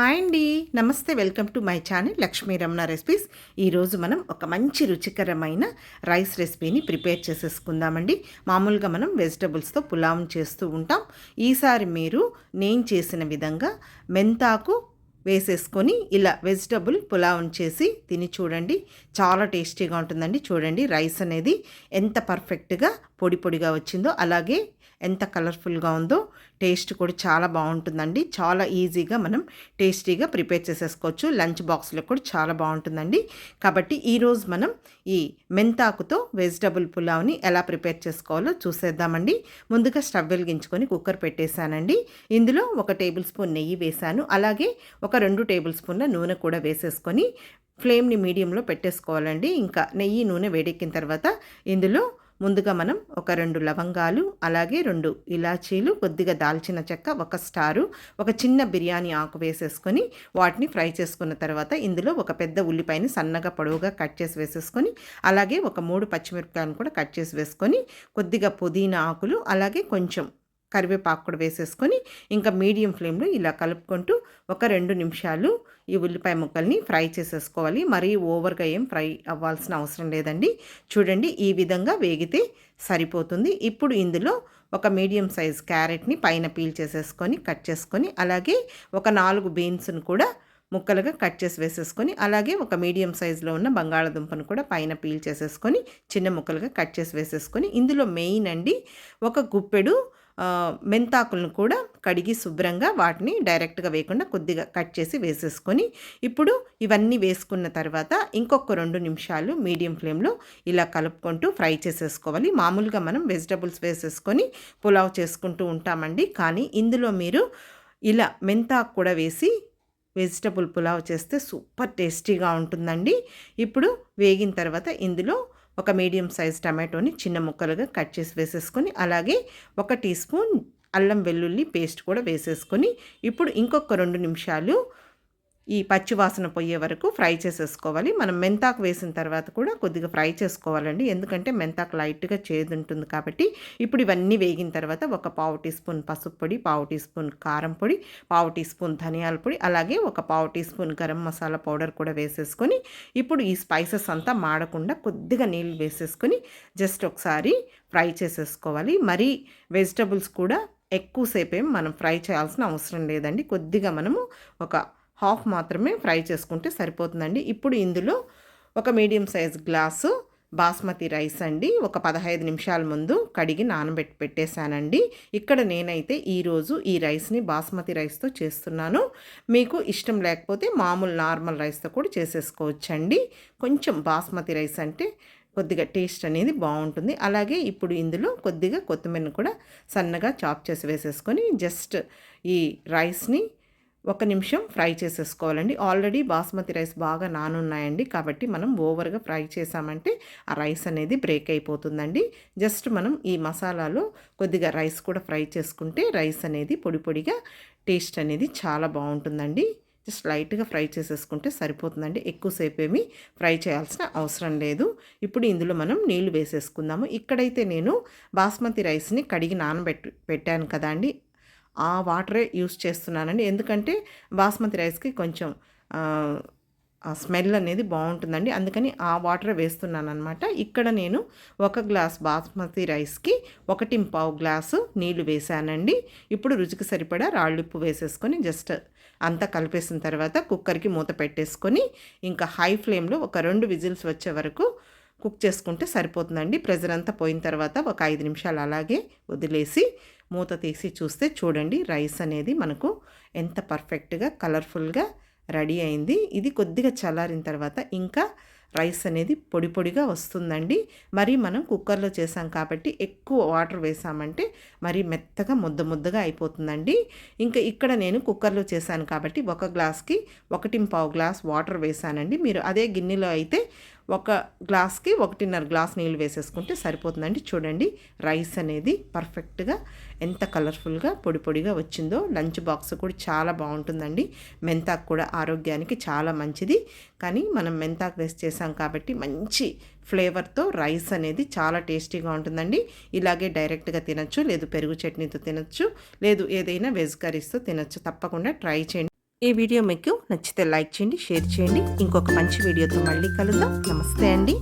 Hi అండి. నమస్తే. Welcome to my channel Lakshmi Ramana recipes. ఈరోజు మనం ఒక మంచి రుచికరమైన రైస్ రెసిపీని ప్రిపేర్ చేసేసుకుందామండి. మామూలుగా మనం వెజిటబుల్స్తో పులావ్ చేస్తూ ఉంటాం. ఈసారి మీరు నేను చేసిన విధంగా మెంతాకు వేసేసుకొని ఇలా వెజిటబుల్ పులావ్ చేసి తిని చూడండి. చాలా టేస్టీగా ఉంటుందండి. చూడండి రైస్ అనేది ఎంత పర్ఫెక్ట్గా పొడి పొడిగా వచ్చిందో, అలాగే ఎంత కలర్ఫుల్గా ఉందో, టేస్ట్ కూడా చాలా బాగుంటుందండి. చాలా ఈజీగా మనం టేస్టీగా ప్రిపేర్ చేసేసుకోవచ్చు. లంచ్ బాక్స్లో కూడా చాలా బాగుంటుందండి. కాబట్టి ఈరోజు మనం ఈ మెంతాకుతో వెజిటబుల్ పులావ్ని ఎలా ప్రిపేర్ చేసుకోవాలో చూసేద్దామండి. ముందుగా స్టవ్ వెలిగించుకొని కుక్కర్ పెట్టేశానండి. ఇందులో 1 టేబుల్ స్పూన్ నెయ్యి వేశాను. అలాగే ఒక 2 టేబుల్ స్పూన్ల నూనె కూడా వేసేసుకొని ఫ్లేమ్ని మీడియంలో పెట్టేసుకోవాలండి. ఇంకా నెయ్యి నూనె వేడెక్కిన తర్వాత ఇందులో ముందుగా మనం ఒక 2 లవంగాలు, అలాగే 2 ఇలాచీలు, కొద్దిగా దాల్చిన చెక్క, 1 స్టారు, ఒక చిన్న బిర్యానీ ఆకు వేసేసుకొని వాటిని ఫ్రై చేసుకున్న తర్వాత ఇందులో ఒక పెద్ద ఉల్లిపాయని సన్నగా పొడవుగా కట్ చేసి వేసేసుకొని, అలాగే ఒక 3 పచ్చిమిరపకాయలను కూడా కట్ చేసి వేసుకొని, కొద్దిగా పుదీనా ఆకులు, అలాగే కొంచెం కరివేపాకు కూడా వేసేసుకొని ఇంకా మీడియం ఫ్లేమ్లో ఇలా కలుపుకుంటూ ఒక 2 నిమిషాలు ఈ ఉల్లిపాయ ముక్కల్ని ఫ్రై చేసేసుకోవాలి. మరీ ఓవర్గా ఏం ఫ్రై అవ్వాల్సిన అవసరం లేదండి. చూడండి ఈ విధంగా వేగితే సరిపోతుంది. ఇప్పుడు ఇందులో ఒక మీడియం సైజ్ క్యారెట్ని పైన పీల్ చేసేసుకొని కట్ చేసుకొని, అలాగే ఒక 4 బీన్స్ను కూడా ముక్కలుగా కట్ చేసి వేసేసుకొని, అలాగే ఒక మీడియం సైజులో ఉన్న బంగాళాదుంపను కూడా పైన పీల్ చేసేసుకొని చిన్న ముక్కలుగా కట్ చేసి వేసేసుకొని, ఇందులో మెయిన్ అండి ఒక గుప్పెడు మెంతాకులను కూడా కడిగి శుభ్రంగా వాటిని డైరెక్ట్గా వేయకుండా కొద్దిగా కట్ చేసి వేసేసుకొని, ఇప్పుడు ఇవన్నీ వేసుకున్న తర్వాత ఇంకొక 2 నిమిషాలు మీడియం ఫ్లేమ్లో ఇలా కలుపుకుంటూ ఫ్రై చేసేసుకోవాలి. మామూలుగా మనం వెజిటబుల్స్ వేసేసుకొని పులావ్ చేసుకుంటూ ఉంటామండి. కానీ ఇందులో మీరు ఇలా మెంతాకు కూడా వేసి వెజిటబుల్ పులావ్ చేస్తే సూపర్ టేస్టీగా ఉంటుందండి. ఇప్పుడు వేగిన తర్వాత ఇందులో ఒక మీడియం సైజ్ టమాటోని చిన్న ముక్కలుగా కట్ చేసి వేసేసుకొని, అలాగే 1 టీ స్పూన్ అల్లం వెల్లుల్లి పేస్ట్ కూడా వేసేసుకొని, ఇప్పుడు ఇంకొక 2 నిమిషాలు ఈ పచ్చివాసన పోయే వరకు ఫ్రై చేసేసుకోవాలి. మనం మెంతాకు వేసిన తర్వాత కూడా కొద్దిగా ఫ్రై చేసుకోవాలండి. ఎందుకంటే మెంతాకు లైట్గా చేదు ఉంటుంది కాబట్టి. ఇప్పుడు ఇవన్నీ వేగిన తర్వాత ఒక 1/2 టీ స్పూన్ పసుపు పొడి, 1/2 టీ స్పూన్ కారం పొడి, 1/2 టీ స్పూన్ ధనియాల పొడి, అలాగే ఒక 1/2 teaspoon garam masala powder కూడా వేసేసుకొని, ఇప్పుడు ఈ స్పైసెస్ అంతా మాడకుండా కొద్దిగా నీళ్ళు వేసేసుకొని జస్ట్ ఒకసారి ఫ్రై చేసేసుకోవాలి. మరీ వెజిటబుల్స్ కూడా ఎక్కువసేపు మనం ఫ్రై చేయాల్సిన అవసరం లేదండి. కొద్దిగా మనము ఒక హాఫ్ మాత్రమే ఫ్రై చేసుకుంటే సరిపోతుందండి. ఇప్పుడు ఇందులో ఒక medium size glass basmati rice అండి, ఒక 15 నిమిషాల ముందు కడిగి పెట్టేశానండి. ఇక్కడ నేనైతే ఈరోజు ఈ రైస్ని బాస్మతి రైస్తో చేస్తున్నాను. మీకు ఇష్టం లేకపోతే మామూలు నార్మల్ రైస్తో కూడా చేసేసుకోవచ్చండి. కొంచెం బాస్మతి రైస్ అంటే కొద్దిగా టేస్ట్ అనేది బాగుంటుంది. అలాగే ఇప్పుడు ఇందులో కొద్దిగా కొత్తిమీరను కూడా సన్నగా చాప్ చేసి వేసేసుకొని జస్ట్ ఈ రైస్ని 1 నిమిషం ఫ్రై చేసేసుకోవాలండి. ఆల్రెడీ బాస్మతి రైస్ బాగా నానున్నాయండి, కాబట్టి మనం ఓవర్గా ఫ్రై చేసామంటే ఆ రైస్ అనేది బ్రేక్ అయిపోతుందండి. జస్ట్ మనం ఈ మసాలాలో కొద్దిగా రైస్ కూడా ఫ్రై చేసుకుంటే రైస్ అనేది పొడి పొడిగా టేస్ట్ అనేది చాలా బాగుంటుందండి. జస్ట్ లైట్గా ఫ్రై చేసేసుకుంటే సరిపోతుందండి. ఎక్కువసేపు ఏమీ ఫ్రై చేయాల్సిన అవసరం లేదు. ఇప్పుడు ఇందులో మనం నీళ్లు వేసేసుకుందాము. ఇక్కడైతే నేను బాస్మతి రైస్ని కడిగి పెట్టాను కదా అండి, ఆ వాటరే యూస్ చేస్తున్నానండి. ఎందుకంటే బాస్మతి రైస్కి కొంచెం ఆ స్మెల్ అనేది బాగుంటుందండి. అందుకని ఆ వాటరే వేస్తున్నాను అనమాట. ఇక్కడ నేను 1 గ్లాస్ బాస్మతి రైస్కి 1.25 గ్లాసు నీళ్లు వేసానండి. ఇప్పుడు రుచికి సరిపడా రాళ్ళుప్పు వేసేసుకొని జస్ట్ అంతా కలిపేసిన తర్వాత కుక్కర్కి మూత పెట్టేసుకొని ఇంకా హై ఫ్లేమ్లో ఒక 2 విజిల్స్ వచ్చే వరకు కుక్ చేసుకుంటే సరిపోతుందండి. ప్రెజర్ అంతా పోయిన తర్వాత ఒక 5 నిమిషాలు అలాగే వదిలేసి మూత తీసి చూస్తే చూడండి రైస్ అనేది మనకు ఎంత పర్ఫెక్ట్గా కలర్ఫుల్గా రెడీ అయింది. ఇది కొద్దిగా చల్లారిన తర్వాత ఇంకా రైస్ అనేది పొడి పొడిగా వస్తుందండి. మరి మనం కుక్కర్లో చేసాం కాబట్టి ఎక్కువ వాటర్ వేసామంటే మరి మెత్తగా ముద్దగా అయిపోతుందండి. ఇంకా ఇక్కడ నేను కుక్కర్లో చేశాను కాబట్టి 1 గ్లాస్కి 1.25 గ్లాస్ వాటర్ వేసానండి. మీరు అదే గిన్నెలో అయితే 1 గ్లాస్కి 1.5 గ్లాస్ నీళ్ళు వేసేసుకుంటే సరిపోతుందండి. చూడండి రైస్ అనేది పర్ఫెక్ట్గా ఎంత కలర్ఫుల్గా పొడి పొడిగా వచ్చిందో. లంచ్ బాక్స్ కూడా చాలా బాగుంటుందండి. మెంతాకు కూడా ఆరోగ్యానికి చాలా మంచిది. కానీ మనం మెంతాకు వేసి చేసాం కాబట్టి మంచి ఫ్లేవర్తో రైస్ అనేది చాలా టేస్టీగా ఉంటుందండి. ఇలాగే డైరెక్ట్గా తినచ్చు, లేదు పెరుగు చట్నీతో తినచ్చు, లేదు ఏదైనా వెజ్ కర్రీస్తో తినచ్చు. తప్పకుండా ట్రై చేయండి. ఈ వీడియో మీకు నచ్చితే లైక్ చేయండి, షేర్ చేయండి. ఇంకొక మంచి వీడియోతో మళ్ళీ కలుద్దాం. నమస్తే అండి.